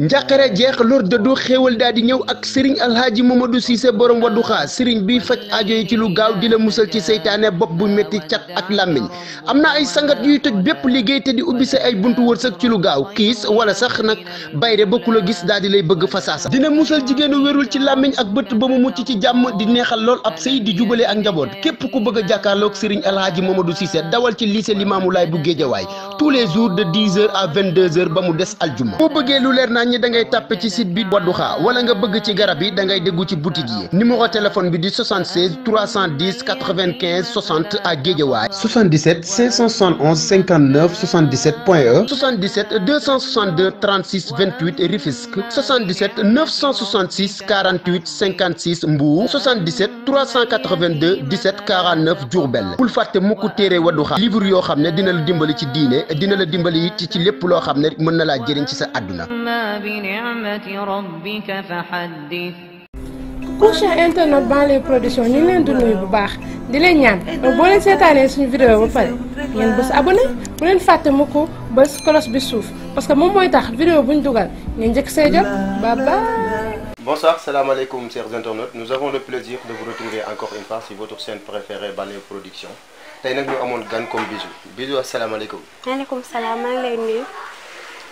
njàqare jeex lor dëddu xéewal daal di ñëw ak sëriñ alhaaji Mamadou Cissé borom Wadduha sëriñ bi faj aajo yi ci lu gaaw di la musal ci seytaane bopp bu métti cat ak làmmiñ am na ay sangat yuy toj bépp liggéey te di ubbi sa ay buntu wërsëg ci lu gaaw kiis wala sax nag bayre ba ku la gis daal di lay bëgg fasaasa dina musal jigéenu wérul ci làmmiñ ak bët ba mu mucc ci jàmm di neexal lool ab sëy di jubale ak njaboot képp ku bëgg a jàkkaarloog sëriñ alhaaji Mamadou Cissé dawal ci lycée Limamoulaye bu Géejawaay tous les jours de 10h à 22h ba mu des aljuma boo bëggee lu leer naa ñi da ngay tàppe ci site bi Wadduha wala nga bëgg ci garab yi da ngay déggu ci boutique yi numéro téléphone bi di 76 310 95 60 à Guédiawaye 77 571 59 77 point E 77 262 36 28 Rufisque 77 966 48 56 Mbour 77 382 17 49 Diourbel bul fàtte mukk téere Wadduha livre yoo xam ne dina la dimbali ci diine dina la dimbali it ci lépp loo xam ne mën na laa jëriñ ci sa àdduna. Cheikh internet Banlieue Production ñu ngi leen di nuyu bu baax di leen ñaan boo leen seetaanee suñu vidéo ba pare ngeen bës abonné bu leen fàtte mu ko bës cloche bi suuf parce que moom mooy tax vidéo bu ñu dugal ngeen njëkk see jot bye bye. Bonsoir, salam alaikum chers internautes. Nous avons le plaisir de vous retrouver encore une fois sur votre chaîne préférée Banlieue Production. Tey nag ñu amoon gan comme Bijou. Bijou asalaamaaleykum. maaleykum salaam maa ngi lay nuyu.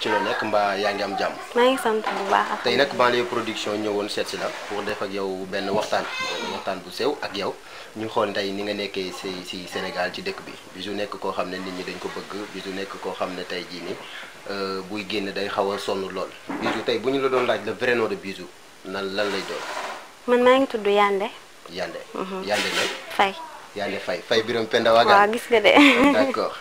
ci loo nekk mbaa yaa ngi am jàmm. maa ngi sant bu baax. tey nag Banlieue Production ñëwoon seet si la pour def ak yow benn waxtaan bu sew ak yow ñu xool tey ni nga nekkee si Sénégal ci dëkk bi Bijou nekk koo xam ne nit ñi dañ ko bëgg Bijou nekk koo xam ne tey jii nii buy génn day xaw a sonn lool Bijou tey bu ñu la doon laaj le vrai nom de Bijou lan lay doon. man maa ngi tudd Yandé. Yandé. Yandé nag. Faye. Yandé Faye Biram Penda Wagan. waaw gis nga de. d'accord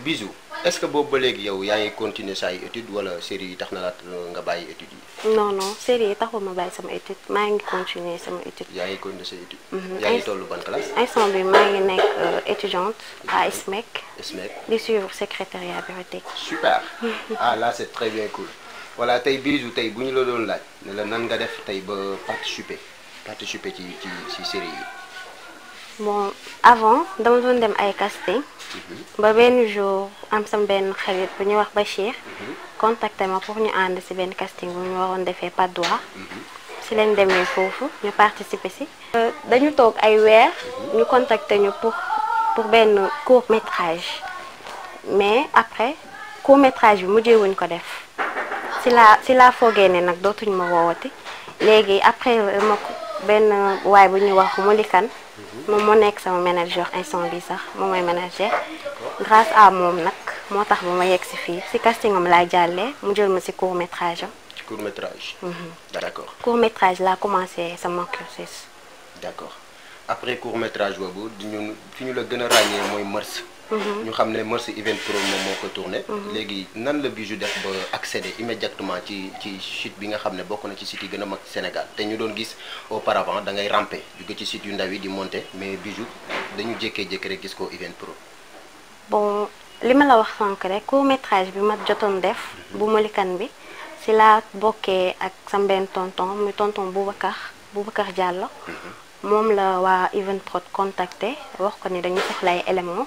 Bijou est-ce que boobu ba léegi yow yaa ngi continuer say études wala série yi tax na la nga bàyyi études yi. non série yi taxul ma bàyyi sama étude maa ngi continuer sama étude. yaa ngi continuer sa étude. yaa ngi tollu ban classe. instant bi maa ngi nekk étudiante à ISMEC. ISMEC di suivre secrétariat bureautique. super ah là c'est très bien cool. voilà tey Bijou tey bu ñu la doon laaj ne la nan nga def tey ba participer ci série yi. bon avant dama doon dem ay casting. ba benn jour am sam benn xarit bu ñuy wax Bachir. contacté ma pour ñu ànd si benn casting bu ñu waroon defee Patte d'Oie. si lañ demee foofu ñu participer si. dañu toog ay weer. ñu contacté ñu pour benn court métrage. mais après court métrage bi mujjee wuñ ko def. si laa foogee ne nag dootuñ ma woowati léegi après ma benn waay bu ñuy wax Molikan moom moo nekk sama manager instant bi sax moom mooy manager grâce à moom nag moo tax ba ma yegg si fii si casting am laay jàllee mu jël ma si court métrage am. ci court métrage. d'accord. court métrage laa commencé sama cursus. d'accord après court métrage boobu ñun fi ñu la gën a ràññee mooy Mœurs. ñu xam ne Mœurs Event Pro moom moo ko tourné. léegi nan la Bijou def ba accéder immédiatement ci site bi nga xam ne bokk na ci site yi gën a mag ci Sénégal te ñu doon gis auparavant da ngay ramper jóge ci site yu ndaw yi di monter mais Bijou dañu jékkee-jékki rek gis ko Event Pro. bon li ma la wax sànq rek court métrage bi ma jotoon def. bu Molikan bi si laa bokkee ak sam benn tonton muy tonton Boubacar Diallo. moom la waa Event Pro contacté wax ko ni dañu soxla ay éléments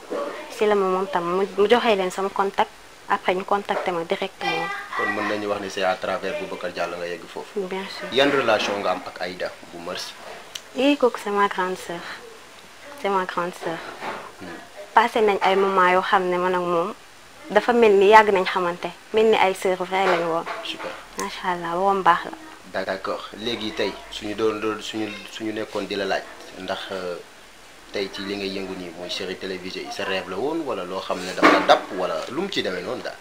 si la ma moom tam mu joxee leen sama contact après ñu contacté ma directement. kon mën nañu wax ni c'est à travers Boubacar Diallo nga yegg foofu. bien sûr. yan relation nga am ak Aïda bu Mœurs. kooku c'est ma grande sœur passé nañ ay moments yoo xam ne man ak moom dafa mel ni yàgg nañ xamante mel ni ay sœur vrai lañ woon. super macha allah woom baax la. d'accord léegi tey suñu nekkoon di la laaj ndax tey ci li ngay yëngu nii mooy série télévisée yi sa rêve la woon wala loo xam ne dafa dàpp wala lu mu ci demee noonu daal.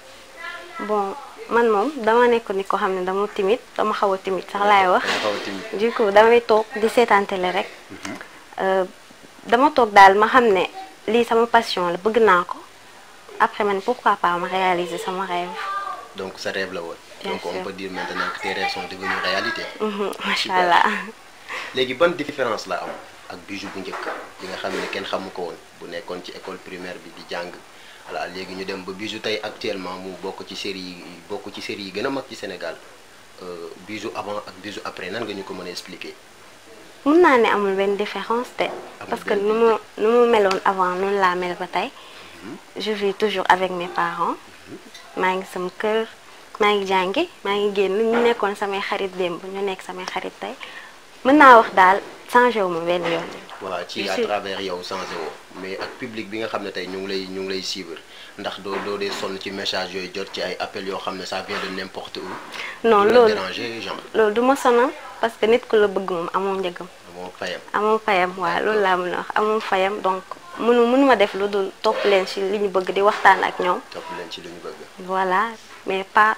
bon man moom dama nekkoon ni ko xam ne dama xaw a timide sax laay wax. du coup damay toog di seetaan télé rek. dama toog daal ma xam ne lii sama passion la bëgg naa ko après man pourquoi pas ma réaliser sama rêve. donc sa rêve la woon. donc on peut dire maintenant que tes rêves sont devenus réalité. macha allah. léegi ban différence la am ak Bijou bu njëkk bi nga xam ne kenn xamu ko woon bu nekkoon ci école primaire bi di jàng voilà léegi ñu dem ba Bijou tey actuellement mu bokk ci série yi gën a mag ci Sénégal Bijou avant ak Bijou après nan nga ñu ko mën a expliquer. mun naa ne amul benn différence te parce que nu mu meloon avant noonu laa mel ba tey. je vis toujours avec mes parents. maa ngi sama kër maa ngi jàngi maa ngi génn ñu nekkoon samay xarit démb ñu nekk samay xarit tey mën naa wax daal changé wu ma benn yoon. voilà ci à travers yow changé woo mais ak public bi nga xam ne tey ñu ngi lay suivre ndax doo dee sonn ci message yooyu jot ci ay appels yoo xam ne ça vient de n'importe où. non du la loolu déranger genre. loolu du ma sonal parce que nit ku la bëgg moom amoo njëgam. amoo fayam waaw loolu laa mën a wax amoo fayam donc mënuma def lu dul topp leen ci li ñu bëgg di waxtaan ak ñoom. topp leen ci li ñu bëgg. voilà mais pas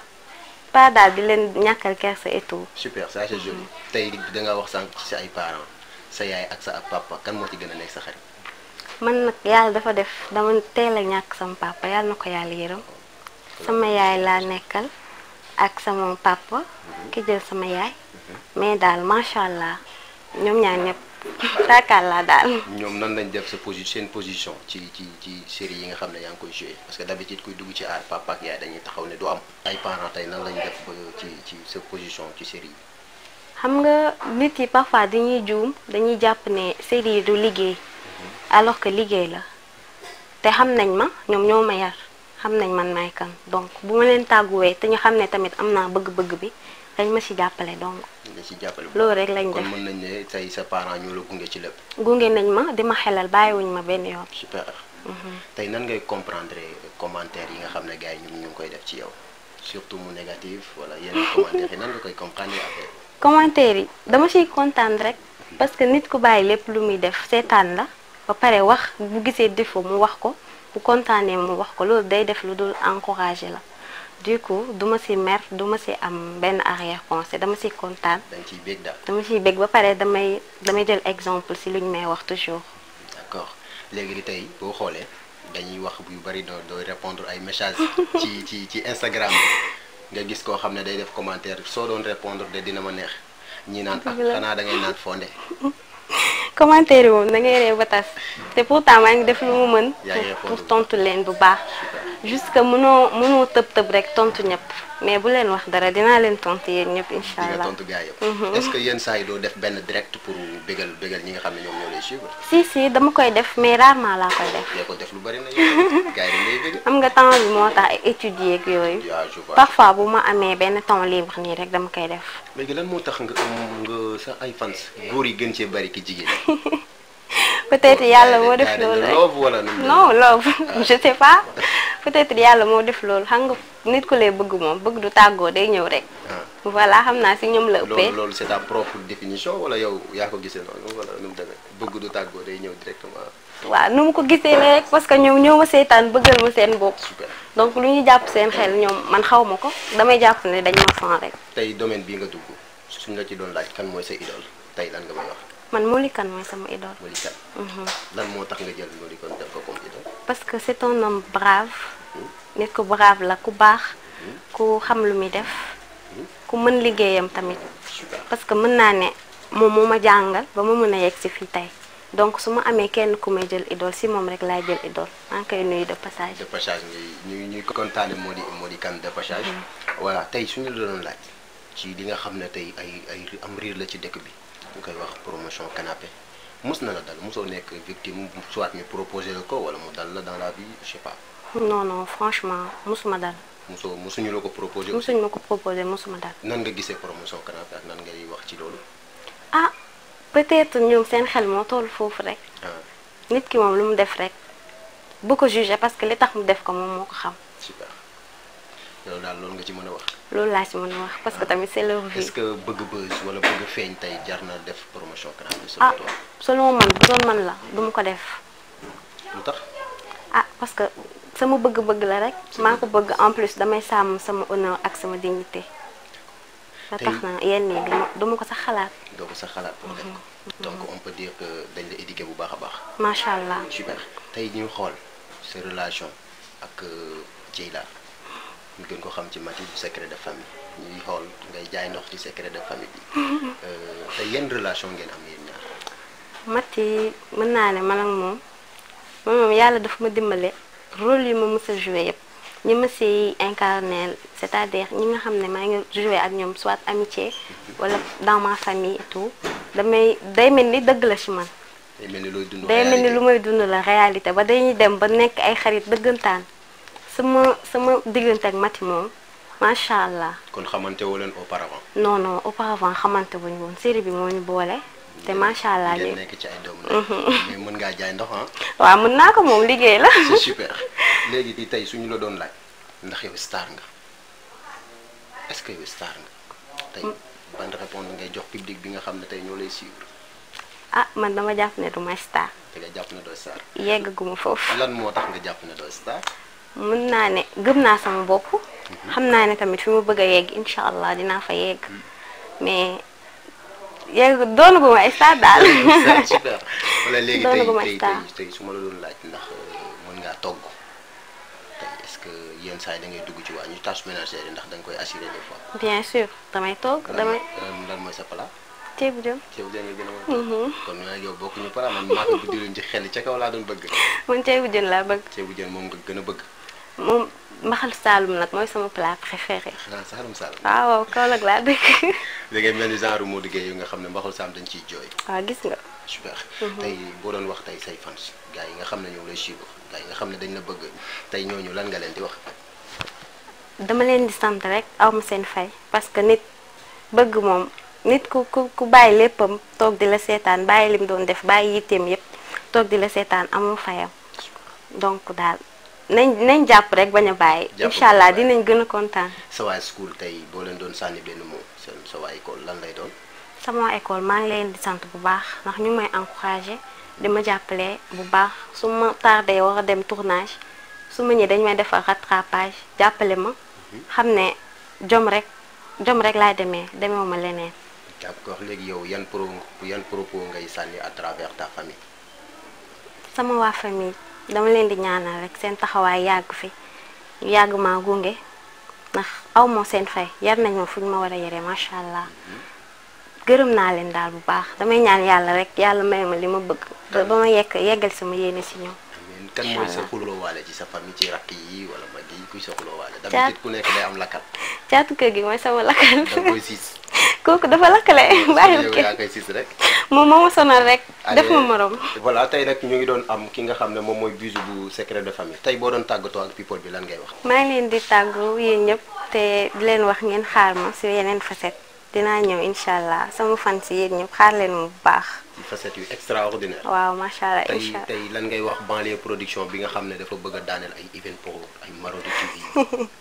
daal di leen ñàkkal kersa et tout. super ça c'est joli. tey da nga wax sànq ci sa ay parents sa yaay ak sa papa kan moo ci gën a nekk sa xarit. man nag yàlla dafa def dama teel a ñàkk sama papa yàlla na ko yàlla yërëm sama yaay laa nekkal ak sama papa ki jël sama yaay mais daal macha allah ñoom ñaar ñëpp taakaar laa daal. ñoom nan lañ def seen position ci série yi nga xam ne yaa ngi koy joué parce que d'habitude kuy dugg ci aar papa ak yaay dañuy taxaw ne du am. ay parents tey nan lañ def ba ci sa position ci série yi. xam nga nit yi parfois dañuy juum dañuy jàpp ne série yi du liggéey. alors que liggéey la te xam nañ ma ñoom ñoo ma yar xam nañ man may kan donc bu ma leen tàgguwee te ñu xam ne tamit am naa bëgg-bëgg bi dañ ma ci jàppale donc. loolu rek lañ def kon mën nañ ne tey sa parents ñoo la gunge ci lépp. gunge nañ ma di ma xelal bàyyiwuñ ma benn yoon. super. tey nan ngay comprendre commentaires yi nga xam ne gars yi ñu ngi koy def ci yow surtout mu négatif wala yenn commentaires yi nan nga koy comprendre affaire yi. commentaires yi dama ciy kontaan rek parce que nit ku bàyyi lépp lu muy def seetaan la. ba pare wax bu gisee défaut mu wax ko bu kontaanee mu wax ko loolu day def lu dul encourager la du coup duma ci mer duma ci am benn arrière pensée dama ciy kontaan. dama ciy bég ba pare damay jël exemple ci lu ñu may wax toujours. d'accord léegi tey boo xoolee dañuy wax yu bari dooy répondre ay messages ci Instagram bi nga gis koo xam ne day def commentaire soo doon répondre de dina ma neex ñi naan ak xanaa da ngay naan fondé. commentaire moom da ngay ree ba tas te pourtant maa ngi def lu mu mën pour tontu leen bu baax jusque mënoo tëb rek tontu ñëpp mais bu leen wax dara dinaa leen tontu yéen ñëpp incha allah. tontu gaa yëpp. est-ce que yenn saa yi doo def benn direct pour bégal ñi nga xam ne ñoom ñoo lay suivre. si dama koy def mais rarement laa koy def. yaa ko def lu bari na yow gaa yi dañ lay bégal. am nga temps bi moo tax étudier ak yooyu. parfois bu ma amee benn temps libre nii rek dama koy def. léegi lan moo tax nga sa ay fans góor yi gën cee bari ki jigéen. peut-être yàlla moo def loolu non love je sais pas peut-être yàlla moo def loolu xam nga nit ku lay bëgg moom bëgg du tàggoo day ñëw rek. voilà xam naa si ñoom la ëppee. loolu c'est ta propre définition wala yow yaa ko gisee noonu wala nu mu demee bëgg du tàggoo day ñëw directement. waaw nu mu ko gisee la rek parce que ñoom ñoo ma seetaan bëggal ma seen bopp. donc lu ñu jàpp seen xel ñoom man xaw ma ko damay jàpp ne dañ ma fan rek. tey domaine bii nga dugg suñ la ci doon laaj kan mooy sa idole tey lan nga may wax. man Moly Kane mooy sama idole. Moly Kane. lan moo tax nga jël Moly Kane def ko comme idole. parce que c'est un homme brave. nit ku brave la ku baax. ku xam lu muy def. ku mën liggéeyam tamit. parce que mën naa ne moom moo ma jàngal ba ma mën a yegg si fii tey donc su ma amee kenn ku may jël idole si moom rek laay jël idole maa ngi koy nuyu de passage. de passage ñuy kontaane Moly Kane de passage. voilà tey suñu la doon laaj ci li nga xam ne tey ay am riir la ci dëkk bi. ñu koy wax promotion canapé mos na la dal mosoo nekk victime soit ñu proposé la ko wala mu dal la dans la vie je sais pas. non franchement mosuma dal. mosuñu la ko proposé. mosuñu ma ko proposé mosuma dal. nan nga gisee promotion canapé ak nan ngay wax ci loolu. ah peut-être ñoom seen xel moo toll foofu rek. nit ki moom lu mu def rek bu ko jugé parce que li tax mu def ko moom moo ko xam. super loolu daal loolu nga ci mën a wax. loolu laa ci mën a wax parce que tamit c'est leur vie. est-ce que bëgg buzz wala bëgg feeñ tey jar na def promotion canapé. selon man bu doon man la du ma ko def. lu tax. parce que sama bëgg-bëgg la rek. maa ko bëgg en plus damay sàmm sama honneur ak sama dignité. ba tax na yenn yi duma ko sax xalaat. doo ko sax xalaat pour def ko. donc on peut dire que dañ la éduqué bu baax a baax. macha allah super tey ñu xool sa relation ak Dieyla. ñu gën ko xam ci Maty du secret de famille ñuy xool ngay jaay ndox ci secret de famille bi te yenn relation ngeen am yéen ñaar. Maty mën naa ne man ak moom yàlla dafa ma dimbale rôle yi ma mës a joué yëpp ñi ma si incarné c'est-à-dire ñi nga xam ne maa ngi joué ak ñoom soit amitié wala dans ma famille et tout day mel ni dëgg la ci man. day mel ni looy dund day mel ni lu may dund la réalité ba dañuy dem ba nekk ay xarit dëggantaan. sama diggante ak Mati moom macha allah. kon xamante woo leen auparavant. non non auparavant xamante wuñ woon série bi moo ñu boole. te macha allah ngeen nekk ci ay doomu mais mën ngaa jaay ndox ah. waaw mën naa ko moom liggéey la. c'est super léegi di tey suñu la doon laaj ndax yow star nga est-ce que yow star nga tey ban réponse ngay jox public bi nga xam ne tey ñoo lay suivre. ah man dama jàpp ne du ma star. te nga jàpp ne doo star. yeggaguma foofu. lan moo tax nga jàpp ne doo star. mën naa ne gëm naa sama bopp. xam naa ne tamit fi ma bëgg a yegg incha allah dinaa fa yegg mais. yegg doonaguma ay star daal. super wala léegi tey su ma la doon laaj ndax mën ngaa togg tey est-ce que yenn saa yi da ngay dugg ci waa ñu tâche ménagère yi ndax da nga koy assurer des fois. bien sûr damay togg damay. lan mooy sa plat. ceebu jën. ceebu jën nga gën a mën. kon nag yow bokkuñu plat man maa ko buddiluñ ci xel ca kaw laa doon bëgg. man ceebu jën laa bëgg. ceebu jën moom nga gën a bëgg. moom mbaxal Saalum nag mooy sama plat préféré. xanaa Saalum. waaw Kaolack laa dëkk. da ngay mel ni genre Modou Gueye yu nga xam ne mbaxal Saalum dañ ciy jooy. waaw gis nga. super tey boo doon wax tey say fans gars yi nga xam ne ñoo lay suivre gars yi nga xam ne dañ la bëgg tey ñooñu lan nga leen di wax. dama leen di sant rek aw ma seen fay parce que nit bëgg moom nit ku bàyyi léppam toog di la seetaan bàyyi lim doon def bàyyi yitteem yépp toog di la seetaan amul fayam donc daal. nañ jàpp rek bañ a bàyyi. incha allah dinañ gën a kontaan. sa waay school tey boo leen doon sànni benn mot sa waay école lan lay doon. sama école maa ngi leen di sant bu baax ndax ñu may encouragé di ma jàppale bu baax su ma tardé war a dem tournage su ma ñëwee dañ may defal rattrapage jàppale ma. xam ne jom rek laay demeewuma ma leneen. d'accord léegi yow yan propos ngay sànni à travers ta famille. sama waa famille. dama leen di ñaanal rek seen taxawaay yàgg fi yàgg maa gunge ndax aw moo seen fay yar nañ ma fu ñu ma war a yare macha allah gërëm naa leen daal bu baax damay ñaan yàlla rek yàlla may ma li ma bëgg ba ma yeggal sama yéene si ñoom. amiin kan mooy sa xuloo waale ci sa famille ci rakk yi wala mag yi kuy sa xuloo waale. d'habitude ku nekk day am lakkal. caatu kër gi mooy sama lakkal. da nga koy siis. kooku dafa lakkale. bàyyi yow yaa koy siis rek. moom moo ma sonal rek. def ma morom. voilà tey nag ñu ngi doon am ki nga xam ne moom mooy Bijou bu secret de famille tey boo doon tàggatoo ak people bi lan ngay wax. maa ngi leen di tàggu yéen ñëpp te di leen wax ngeen xaar ma si yeneen facette dinaa ñëw incha allah sama fan si yéen ñëpp xaar leen mu bu baax. ci facette yu extraordinaire. waaw macha allah incha allah tey lan ngay wax banlieue production bi nga xam ne dafa bëgg a daaneel ay event pro ay Marodi TV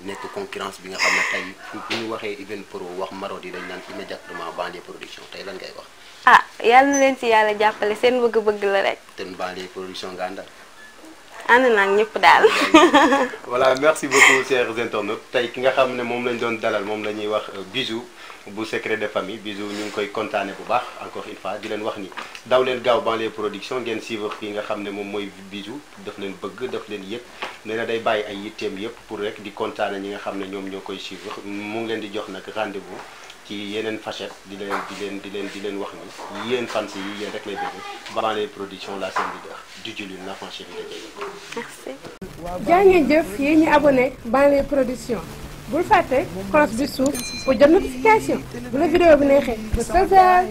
nekk concurrence bi nga xam ne tey bu ñu waxee event pro wax Marodi dañ naan immédiatement banlieue production tey lan ngay wax. ah yàlla na leen si yàlla jàppale seen bëgg-bëgg la rek. te banlieue production nga àndal. ànd naa ñëpp daal. voilà merci beaucoup chers internautes tey ki nga xam ne moom lañ doon dalal moom la ñuy wax Bijou bu secret de famille Bijou ñu ngi koy kontaane bu baax encore une fois di leen wax ni daw leen gaaw banlieue production ngeen suivre ki nga xam ne moom mooy Bijou daf leen bëgg daf leen yëg nee na day bàyyi ay yitteem yëpp pour rek di kontaane ñi nga xam ne ñoom ñoo koy suivre mu ngi leen di jox nag rendez-vous ci yeneen facette di leen wax ni yéen fans yi yéen rek lay bëgg banlieue production la seen leader du julli l'enfant chéri de Diaye. merci. jaa ngeen jëf yéen ñi abonné banlieue production bul fàtte cloche bi suuf pour jot notification bu la vidéo bi neexee ba